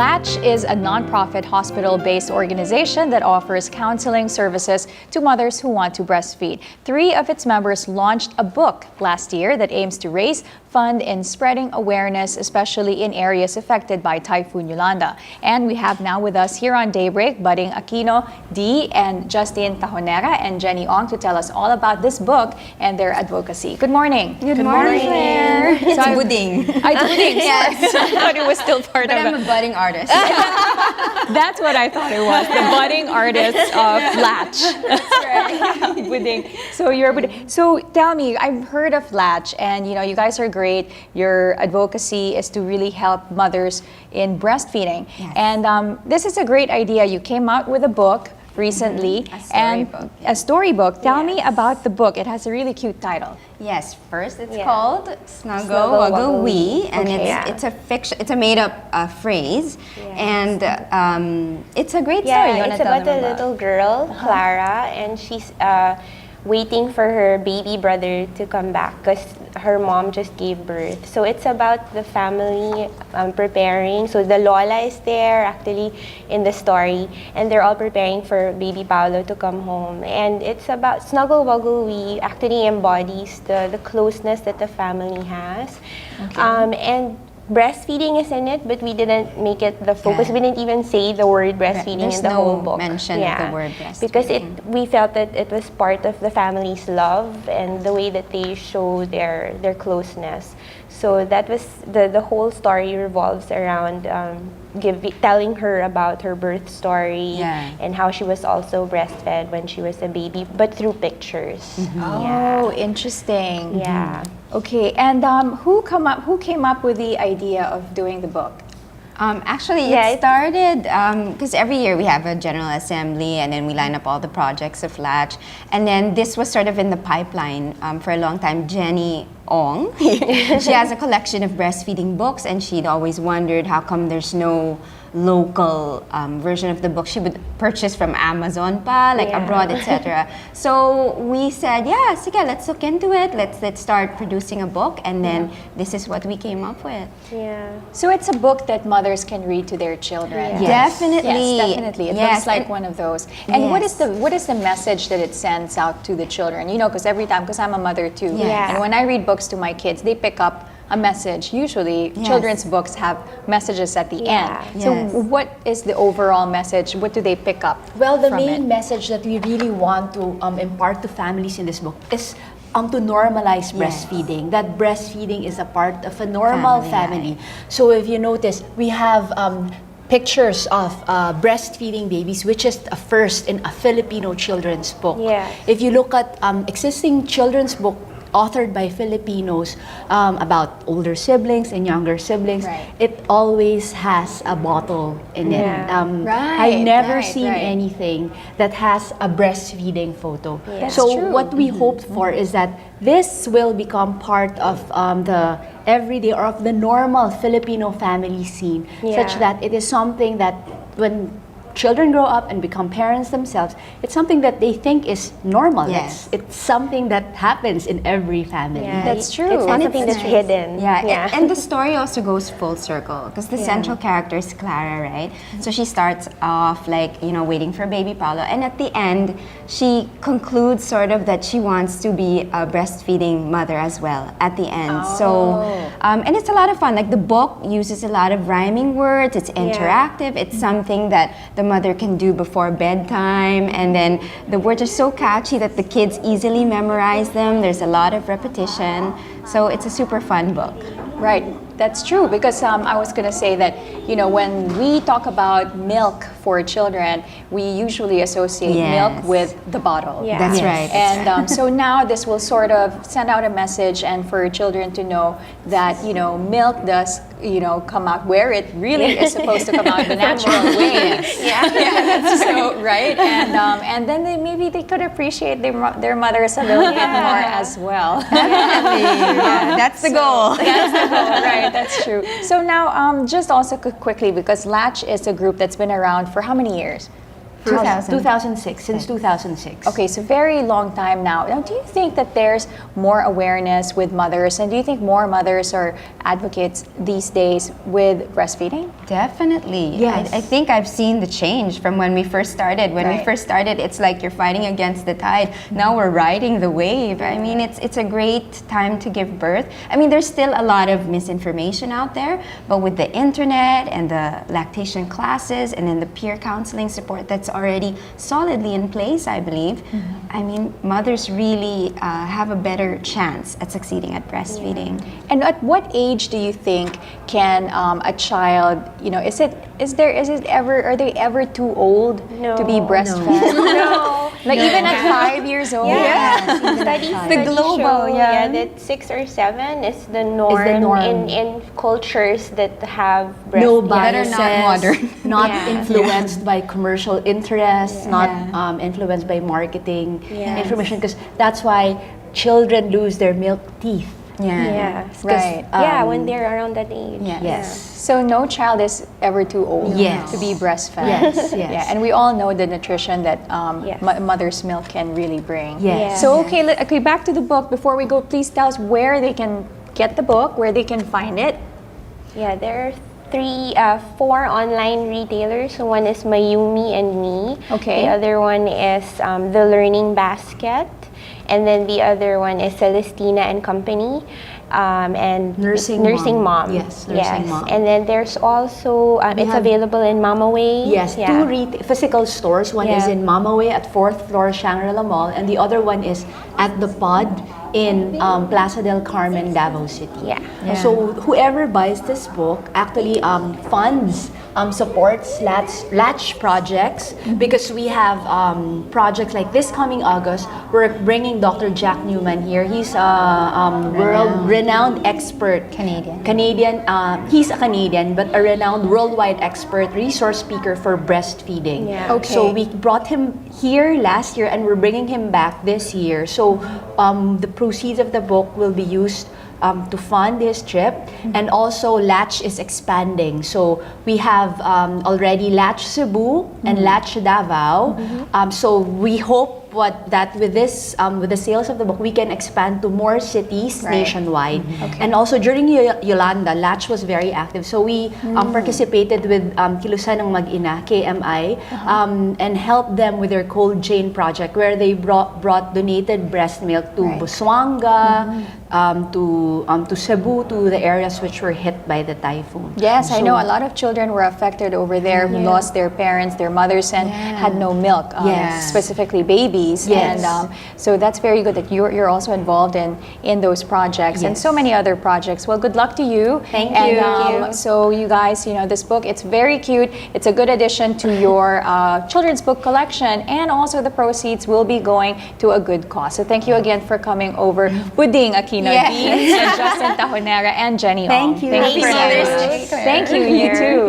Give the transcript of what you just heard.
LATCH is a nonprofit hospital-based organization that offers counseling services to mothers who want to breastfeed. 3 of its members launched a book last year that aims to raise fund in spreading awareness, especially in areas affected by Typhoon Yolanda. And we have now with us here on Daybreak, budding Aquino-Dee and Justine Tajonera and Jenny Ong to tell us all about this book and their advocacy. Good morning. Good morning, Claire. It's budding. Budding. Yes. I thought it was still part but of I'm a budding artist. That's what I thought it was. The budding artist of LATCH. That's right. Budding. So you're budding. So tell me, I've heard of LATCH, and you guys are great. Your advocacy is to really help mothers in breastfeeding. Yes. And this is a great idea. You came out with a book recently. A storybook. Tell me about the book. It has a really cute title. Yes, first it's called Snuggle, Wuggle, Wee, and it's a fiction. It's a made-up phrase, and it's a great story. It's about a little girl, Clara, and she's waiting for her baby brother to come back because her mom just gave birth. So it's about the family preparing. So the Lola is there actually in the story, and they're all preparing for baby Paolo to come home. And it's about Snuggle, Wuggle, Wee actually embodies the closeness that the family has. Okay. And breastfeeding is in it, but we didn't make it the focus. We didn't even say the word breastfeeding in the whole book. Mention of the word breastfeeding. Because we felt that it was part of the family's love and the way that they show their closeness. So that was the whole story revolves around telling her about her birth story and how she was also breastfed when she was a baby, but through pictures. Oh, interesting. Yeah. Okay, and who came up with the idea of doing the book? Actually, it started because every year we have a general assembly, and then we line up all the projects of LATCH, and then this was sort of in the pipeline for a long time. Jenny Ong, she has a collection of breastfeeding books, and she'd always wondered how come there's no local version of the book. She would purchase from Amazon abroad, etc. So we said, let's look into it. Let's start producing a book, and then this is what we came up with. Yeah. So it's a book that mothers can read to their children. Yes. Definitely. Yes, definitely. It looks like one of those. And what is the message that it sends out to the children? Because because I'm a mother too. And when I read books to my kids, they pick up a message. Usually, children's books have messages at the end. So what is the overall message? What do they pick up? Well, the main message that we really want to impart to families in this book is to normalize breastfeeding. That breastfeeding is a part of a normal family. So if you notice, we have pictures of breastfeeding babies, which is a first in a Filipino children's book. If you look at existing children's book authored by Filipinos about older siblings and younger siblings, it always has a bottle in it. I've never seen anything that has a breastfeeding photo. So what we hoped for is that this will become part of the everyday or of the normal Filipino family scene, such that it is something that when children grow up and become parents themselves, it's something that they think is normal. It's something that happens in every family. That's true. It's not something that's hidden. And the story also goes full circle because the central character is Clara, right? So she starts off waiting for baby Paolo, and at the end she concludes sort of that she wants to be a breastfeeding mother as well at the end. So and it's a lot of fun. Like the book uses a lot of rhyming words. It's interactive. It's something that the mother can do before bedtime, and then the words are so catchy that the kids easily memorize them. There's a lot of repetition, so it's a super fun book. Right, that's true, because I was going to say that, when we talk about milk for children, we usually associate milk with the bottle. That's right. And so now this will sort of send out a message, and for children to know that, milk does, come out where it really is supposed to come out, the natural way. That's so, right? And then maybe they could appreciate their mothers a little bit more as well. That's the goal. That's the goal, right? That's true. So now, just also quickly, because LATCH is a group that's been around for how many years? 2000. 2006, since 2006. Okay, so very long time now. Now, do you think that there's more awareness with mothers, and do you think more mothers are advocates these days with breastfeeding? Definitely. Yes. I think I've seen the change from when we first started. When we Right. first started, it's like you're fighting against the tide. Now we're riding the wave. I mean, it's a great time to give birth. I mean, there's still a lot of misinformation out there, but with the internet and the lactation classes and then the peer counseling support that's already solidly in place, I believe, I mean, mothers really have a better chance at succeeding at breastfeeding. And at what age do you think can a child, are they ever too old to be No. breastfed? No. Like even at 5 years old? Studies global, show, yeah. that 6 or 7 is the norm, norm. in cultures that have No breastfeeding. biases, not modern. not Yeah. influenced by commercial interests, not influenced by marketing Yes. information, because that's why children lose their milk teeth. Yes. Right. Yeah, when they're around that age. Yeah. Yes. So no child is ever too old Yes. to be breastfed. Yes, yes. Yeah, and we all know the nutrition that Yes. mother's milk can really bring. Yes. So okay, back to the book. Before we go, please tell us where they can get the book, where they can find it. Yeah, there are 4 online retailers. So one is Mayumi and Me. Okay. The other one is The Learning Basket. And then the other one is Celestina and Company. And Nursing Mom. Yes, Nursing Mom. And then there's also, it's have- available in Mama Way. Yes, Yeah. 2 physical stores. One is Yeah. in Mama Way at 4th floor Shangri-La Mall, and the other one is at the Pod in Plaza del Carmen, Davao City. Yeah. So whoever buys this book actually funds, supports LATCH projects, because we have projects like this coming August. We're bringing Dr. Jack Newman here. He's a world-renowned expert. Canadian. He's a Canadian, but a renowned worldwide expert, resource speaker for breastfeeding. Yeah. Okay. So we brought him here last year, and we're bringing him back this year. So the proceeds of the book will be used to fund his trip, and also LATCH is expanding. So we have already LATCH Cebu and LATCH Davao. So we hope that with this, with the sales of the book, we can expand to more cities nationwide. And also during Yolanda, LATCH was very active. So we participated with Kilusan ng Mag-ina, KMI, and helped them with their cold chain project, where they brought donated breast milk to Busuanga, to Cebu, to the areas which were hit by the typhoon. Yes, I So- know a lot of children were affected over there who lost their parents, their mothers, and had no milk, Yes. specifically babies. Yes. And so that's very good that you're also involved in those projects and Yes. so many other projects. Well, good luck to you. Thank and, you. So you guys, this book, it's very cute. It's a good addition to your children's book collection, and also the proceeds will be going to a good cause. So thank you again for coming over. Buding Aquino-Dee, and Justine Tajonera, and Jenny Ong. Thank you. Thank you Happy so Mother's much. Day. Thank you, you too.